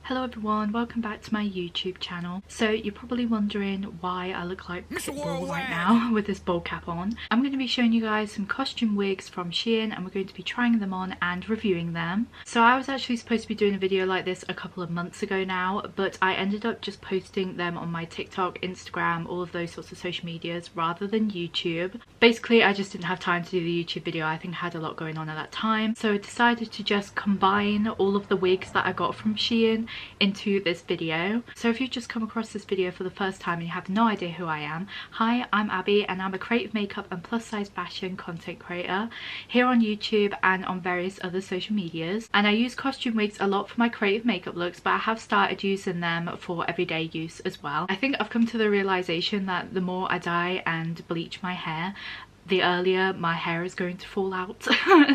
Hello everyone, welcome back to my YouTube channel. So you're probably wondering why I look like Pitbull right now with this bowl cap on. I'm going to be showing you guys some costume wigs from SHEIN and we're going to be trying them on and reviewing them. So I was actually supposed to be doing a video like this a couple of months ago now, but I ended up just posting them on my TikTok, Instagram, all of those sorts of social medias rather than YouTube. Basically I just didn't have time to do the YouTube video. I think I had a lot going on at that time, so I decided to just combine all of the wigs that I got from SHEIN into this video. So if you've just come across this video for the first time and you have no idea who I am, hi, I'm Abby and I'm a creative makeup and plus size fashion content creator here on YouTube and on various other social medias. And I use costume wigs a lot for my creative makeup looks, but I have started using them for everyday use as well. I think I've come to the realization that the more I dye and bleach my hair, the earlier my hair is going to fall out.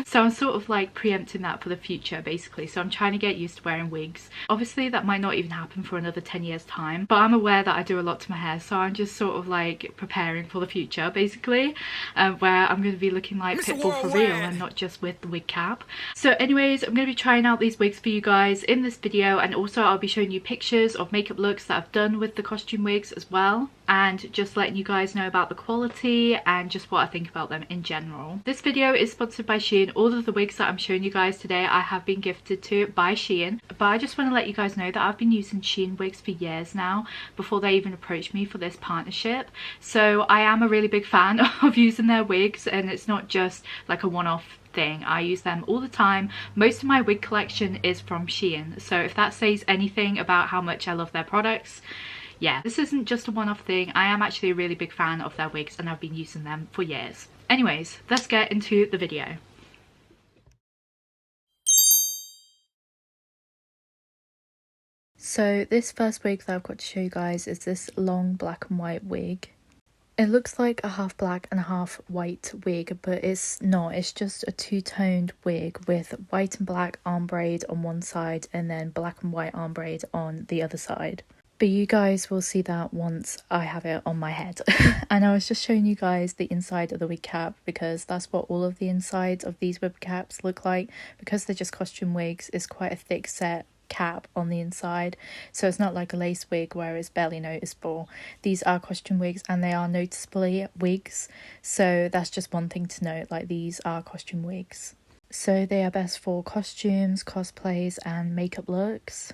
So I'm sort of like preempting that for the future basically. So I'm trying to get used to wearing wigs. Obviously that might not even happen for another 10 years time, but I'm aware that I do a lot to my hair, so I'm just sort of like preparing for the future basically, where I'm going to be looking like Pitbull for real and not just with the wig cap. So anyways, I'm going to be trying out these wigs for you guys in this video, and also I'll be showing you pictures of makeup looks that I've done with the costume wigs as well, and just letting you guys know about the quality and just what I think about them in general. This video is sponsored by SHEIN. All of the wigs that I'm showing you guys today I have been gifted to by SHEIN, but I just want to let you guys know that I've been using SHEIN wigs for years now before they even approached me for this partnership. So I am a really big fan of using their wigs, and it's not just like a one-off thing. I use them all the time. Most of my wig collection is from SHEIN, so if that says anything about how much I love their products, yeah, this isn't just a one-off thing. I am actually a really big fan of their wigs and I've been using them for years. Anyways, let's get into the video. So this first wig that I've got to show you guys is this long black and white wig. It looks like a half black and half white wig, but it's not. It's just a two-toned wig with white and black arm braid on one side and then black and white arm braid on the other side. But you guys will see that once I have it on my head. And I was just showing you guys the inside of the wig cap because that's what all of the insides of these wig caps look like. Because they're just costume wigs, it's quite a thick set cap on the inside, so it's not like a lace wig where it's barely noticeable. These are costume wigs and they are noticeably wigs, so that's just one thing to note, like these are costume wigs. So they are best for costumes, cosplays and makeup looks.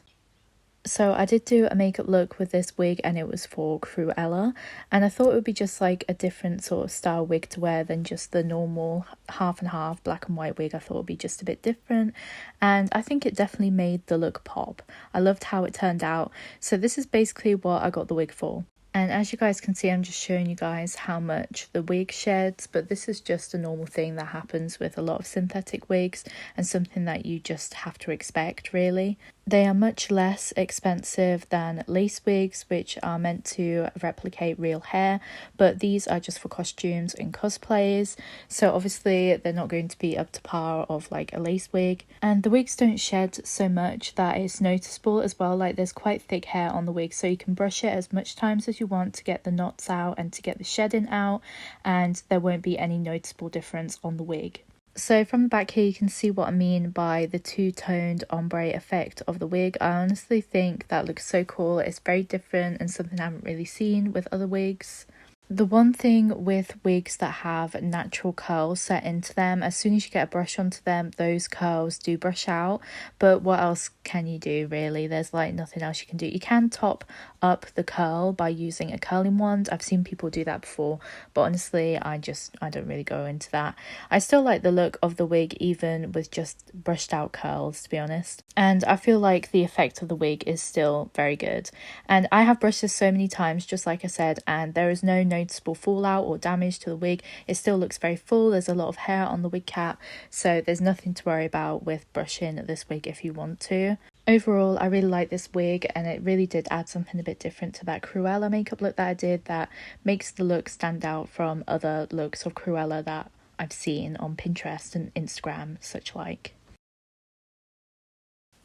So I did do a makeup look with this wig and it was for Cruella, and I thought it would be just like a different sort of style wig to wear than just the normal half and half black and white wig. I thought it would be just a bit different, and I think it definitely made the look pop. I loved how it turned out. So this is basically what I got the wig for. And as you guys can see, I'm just showing you guys how much the wig sheds, but this is just a normal thing that happens with a lot of synthetic wigs and something that you just have to expect really. They are much less expensive than lace wigs, which are meant to replicate real hair, but these are just for costumes and cosplayers, so obviously they're not going to be up to par of like a lace wig. And the wigs don't shed so much that it's noticeable as well, like there's quite thick hair on the wig, so you can brush it as much times as you want to get the knots out and to get the shedding out, and there won't be any noticeable difference on the wig. So from the back here you can see what I mean by the two-toned ombre effect of the wig. I honestly think that looks so cool. It's very different and something I haven't really seen with other wigs. The one thing with wigs that have natural curls set into them, as soon as you get a brush onto them, those curls do brush out. But what else can you do really? There's like nothing else you can do. You can top up the curl by using a curling wand. I've seen people do that before, but honestly I don't really go into that. I still like the look of the wig even with just brushed out curls, to be honest, and I feel like the effect of the wig is still very good. And I have brushed this so many times, just like I said, and there is no noticeable fallout or damage to the wig. It still looks very full. There's a lot of hair on the wig cap, so there's nothing to worry about with brushing this wig if you want to. Overall, I really like this wig, and it really did add something a bit different to that Cruella makeup look that I did that makes the look stand out from other looks of Cruella that I've seen on Pinterest and Instagram, such like.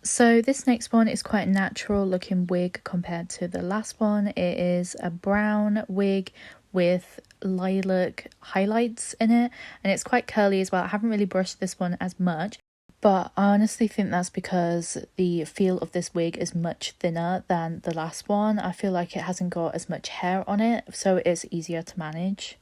So this next one is quite a natural looking wig compared to the last one. It is a brown wig with lilac highlights in it, and it's quite curly as well. I haven't really brushed this one as much, But I honestly think that's because the feel of this wig is much thinner than the last one. I feel like it hasn't got as much hair on it, so it's easier to manage.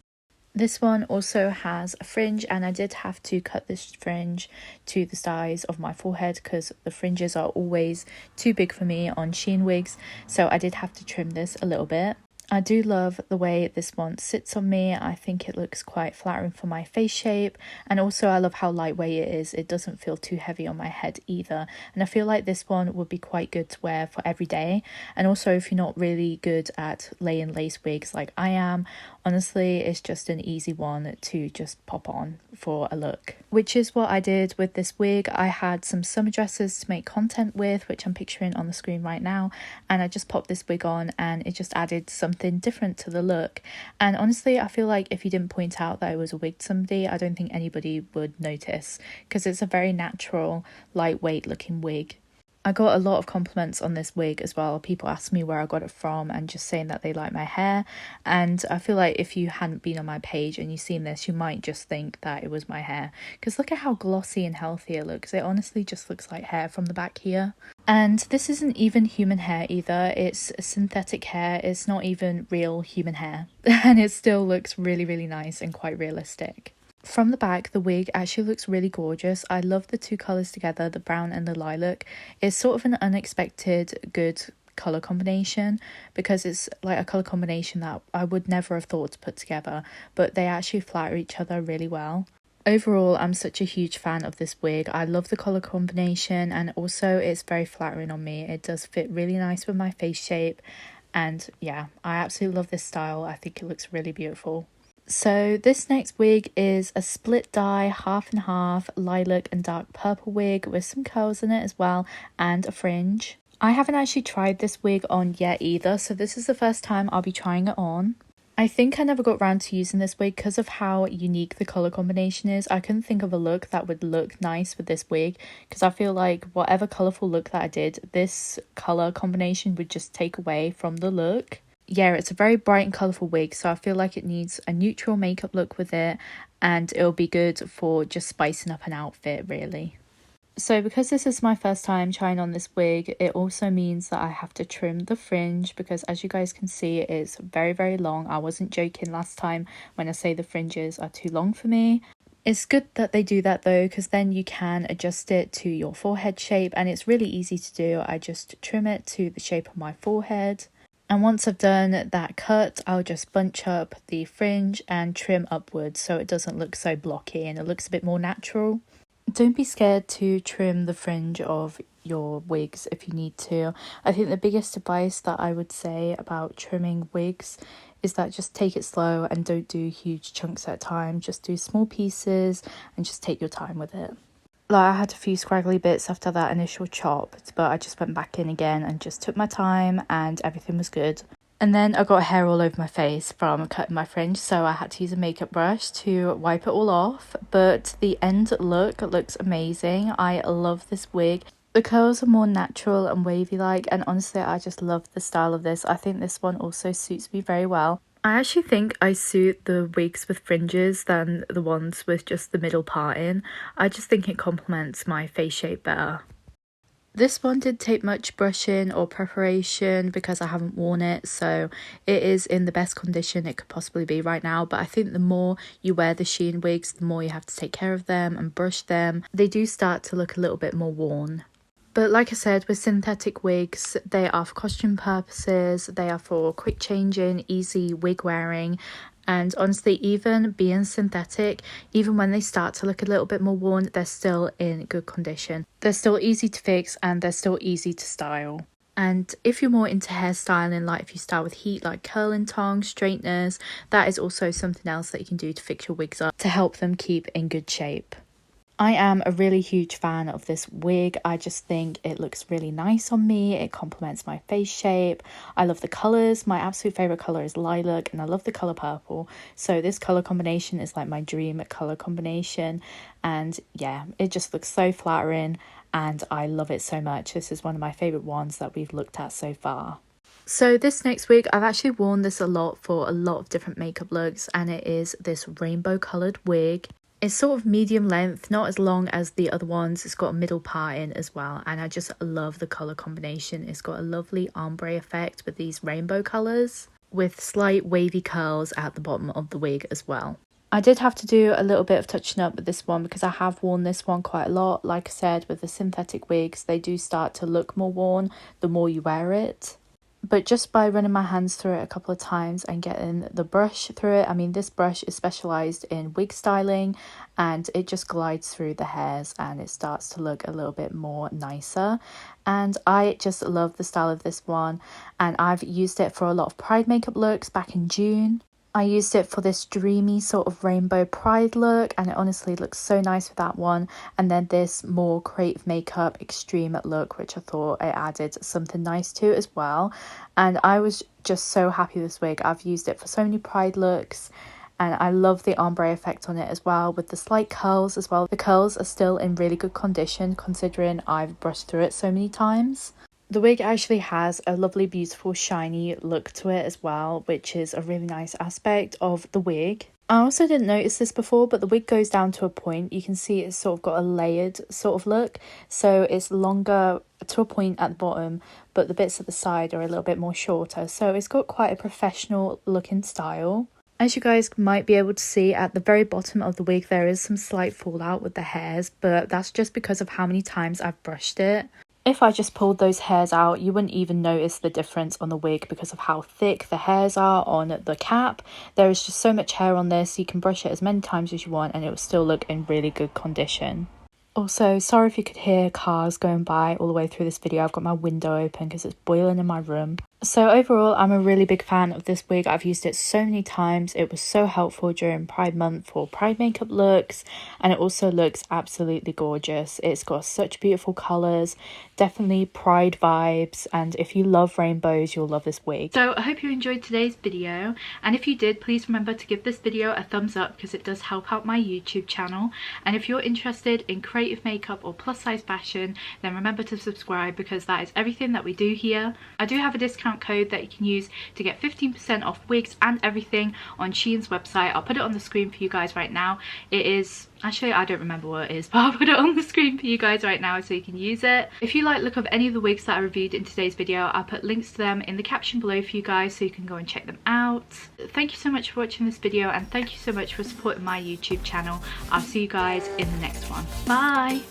This one also has a fringe, and I did have to cut this fringe to the size of my forehead because the fringes are always too big for me on SHEIN wigs, so I did have to trim this a little bit. I do love the way this one sits on me. I think it looks quite flattering for my face shape, and also I love how lightweight it is. It doesn't feel too heavy on my head either, and I feel like this one would be quite good to wear for every day. And also if you're not really good at laying lace wigs like I am, honestly it's just an easy one to just pop on for a look, which is what I did with this wig. I had some summer dresses to make content with, which I'm picturing on the screen right now, and I just popped this wig on and it just added something different to the look. And honestly I feel like if you didn't point out that it was a wig to somebody, I don't think anybody would notice, because it's a very natural, lightweight looking wig. I got a lot of compliments on this wig as well. People asked me where I got it from and just saying that they like my hair. And I feel like if you hadn't been on my page and you've seen this, you might just think that it was my hair. Because look at how glossy and healthy it looks. It honestly just looks like hair from the back here. And this isn't even human hair either. It's synthetic hair. It's not even real human hair. And it still looks really, really nice and quite realistic. From the back, the wig actually looks really gorgeous. I love the two colours together, the brown and the lilac. It's sort of an unexpected good colour combination, because it's like a colour combination that I would never have thought to put together, but they actually flatter each other really well. Overall, I'm such a huge fan of this wig. I love the colour combination, and also it's very flattering on me. It does fit really nice with my face shape, and yeah, I absolutely love this style. I think it looks really beautiful. So this next wig is a split dye, half and half, lilac and dark purple wig with some curls in it as well, and a fringe. I haven't actually tried this wig on yet either, so this is the first time I'll be trying it on. I think I never got around to using this wig because of how unique the colour combination is. I couldn't think of a look that would look nice with this wig, because I feel like whatever colourful look that I did, this colour combination would just take away from the look. Yeah, it's a very bright and colourful wig, so I feel like it needs a neutral makeup look with it, and it'll be good for just spicing up an outfit really. So because this is my first time trying on this wig, it also means that I have to trim the fringe, because as you guys can see, it's very, very long. I wasn't joking last time when I say the fringes are too long for me. It's good that they do that though, because then you can adjust it to your forehead shape, and it's really easy to do. I just trim it to the shape of my forehead. And once I've done that cut, I'll just bunch up the fringe and trim upwards so it doesn't look so blocky and it looks a bit more natural. Don't be scared to trim the fringe of your wigs if you need to. I think the biggest advice that I would say about trimming wigs is that just take it slow and don't do huge chunks at a time. Just do small pieces and just take your time with it. Like, I had a few scraggly bits after that initial chop, but I just went back in again and just took my time and everything was good. And then I got hair all over my face from cutting my fringe, so I had to use a makeup brush to wipe it all off. But the end look looks amazing. I love this wig. The curls are more natural and wavy like, and honestly I just love the style of this. I think this one also suits me very well. I actually think I suit the wigs with fringes than the ones with just the middle part in. I just think it complements my face shape better. This one didn't take much brushing or preparation because I haven't worn it, so it is in the best condition it could possibly be right now. But I think the more you wear the SHEIN wigs, the more you have to take care of them and brush them. They do start to look a little bit more worn. But like I said, with synthetic wigs, they are for costume purposes, they are for quick changing, easy wig wearing. And honestly, even being synthetic, even when they start to look a little bit more worn, they're still in good condition. They're still easy to fix and they're still easy to style. And if you're more into hairstyling, like if you style with heat, like curling tongs, straighteners, that is also something else that you can do to fix your wigs up to help them keep in good shape. I am a really huge fan of this wig. I just think it looks really nice on me. It complements my face shape. I love the colours. My absolute favourite colour is lilac and I love the colour purple. So this colour combination is like my dream colour combination. And yeah, it just looks so flattering and I love it so much. This is one of my favourite ones that we've looked at so far. So this next wig, I've actually worn this a lot for a lot of different makeup looks, and it is this rainbow coloured wig. It's sort of medium length, not as long as the other ones. It's got a middle part in as well, and I just love the colour combination. It's got a lovely ombre effect with these rainbow colours, with slight wavy curls at the bottom of the wig as well. I did have to do a little bit of touching up with this one because I have worn this one quite a lot. Like I said, with the synthetic wigs, they do start to look more worn the more you wear it. But just by running my hands through it a couple of times and getting the brush through it, I mean, this brush is specialised in wig styling, and it just glides through the hairs and it starts to look a little bit more nicer. And I just love the style of this one, and I've used it for a lot of pride makeup looks back in June. I used it for this dreamy sort of rainbow pride look, and it honestly looks so nice with that one. And then this more creative makeup extreme look, which I thought it added something nice to as well. And I was just so happy with this wig. I've used it for so many pride looks, and I love the ombre effect on it as well, with the slight curls as well. The curls are still in really good condition considering I've brushed through it so many times. The wig actually has a lovely, beautiful, shiny look to it as well, which is a really nice aspect of the wig. I also didn't notice this before, but the wig goes down to a point. You can see it's sort of got a layered sort of look. So it's longer to a point at the bottom, but the bits at the side are a little bit more shorter. So it's got quite a professional looking style. As you guys might be able to see at the very bottom of the wig, there is some slight fallout with the hairs, but that's just because of how many times I've brushed it. If I just pulled those hairs out, you wouldn't even notice the difference on the wig because of how thick the hairs are on the cap. There is just so much hair on this, you can brush it as many times as you want and it will still look in really good condition. Also, sorry if you could hear cars going by all the way through this video. I've got my window open because it's boiling in my room. So overall, I'm a really big fan of this wig. I've used it so many times. It was so helpful during Pride Month for Pride makeup looks, and it also looks absolutely gorgeous. It's got such beautiful colours, definitely Pride vibes, and if you love rainbows, you'll love this wig. So I hope you enjoyed today's video, and if you did, please remember to give this video a thumbs up because it does help out my YouTube channel. And if you're interested in creative makeup or plus size fashion, then remember to subscribe because that is everything that we do here. I do have a discount code that you can use to get 15% off wigs and everything on SHEIN's website. I'll put it on the screen for you guys right now. It is, actually I don't remember what it is, but I'll put it on the screen for you guys right now so you can use it. If you like the look of any of the wigs that I reviewed in today's video, I'll put links to them in the caption below for you guys so you can go and check them out. Thank you so much for watching this video, and thank you so much for supporting my YouTube channel. I'll see you guys in the next one. Bye!